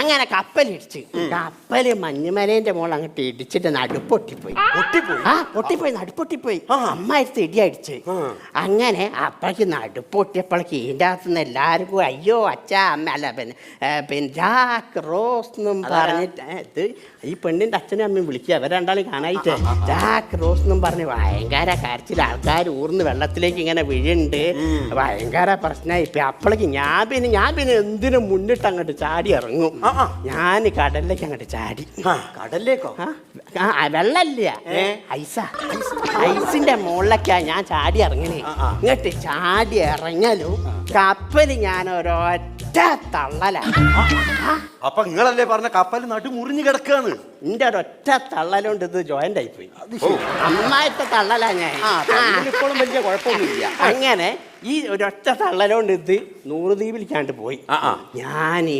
അങ്ങനെ കപ്പലിടിച്ച് കപ്പല് മഞ്ഞുമലേന്റെ മോൾ അങ്ങോട്ട് ഇടിച്ചിട്ട് നടുപ്പൊട്ടിപ്പോയി. പൊട്ടിപ്പോയി, നടുപ്പൊട്ടിപ്പോയി. അമ്മായിരത്തി ഇടി അടിച്ച്. അങ്ങനെ അപ്പോഴേക്ക് നടുപ്പൊട്ടിയപ്പോഴേക്ക് ഇതിൻ്റെ അകത്തുനിന്ന് എല്ലാവരും കൂടി അയ്യോ അച്ഛ അമ്മ അല്ല പിന്നെ ജാക്ക് റോസ് എന്നും പറഞ്ഞിട്ട് ഇത് ഈ പെണ്ണിൻ്റെ അച്ഛനും അമ്മയും വിളിക്കുക. അവർ രണ്ടാളും കാണായിട്ട് ജാക്ക് റോസ് എന്നും പറഞ്ഞ് ഭയങ്കര കരച്ചിൽ. ആൾക്കാർ ഊർന്ന് വെള്ളത്തിലേക്ക് ഇങ്ങനെ വീഴുന്നുണ്ട്. ഭയങ്കര പ്രശ്നമായി. ഇപ്പം അപ്പോഴേക്ക് ഞാൻ പിന്നെ എന്തിനും മുന്നിട്ട് അങ്ങോട്ട് ചാടി ഇറങ്ങും. ഞാൻ കടലിലേക്ക് അങ്ങോട്ട് ചാടി. കടലിലേക്കോ? വെള്ളമില്ല, ഐസിന്റെ മുകളിലേക്കാ ഞാൻ ചാടി ഇറങ്ങണേ. ഇങ്ങോട്ട് ചാടി ഇറങ്ങലും കപ്പല് ഞാൻ ഒരൊറ്റ തള്ളലാ. അപ്പൊ നിങ്ങളല്ലേ പറഞ്ഞ കപ്പൽ നടു മുറിഞ്ഞു കിടക്കാന്ന്? എന്റെ ഒരൊറ്റ തള്ളലുകൊണ്ട് ഇത് ജോയിന്റ് ആയിപ്പോയി. അമ്മായിരത്തെ തള്ളലാ ഞാൻ. ഇപ്പോഴും വലിയ കുഴപ്പമൊന്നുമില്ല. അങ്ങനെ ഈ ഒരൊറ്റ തള്ളലോണ്ട് ഇത് 100 ദ്വീപിലേക്കാണ്ട് പോയി. ഞാൻ ഈ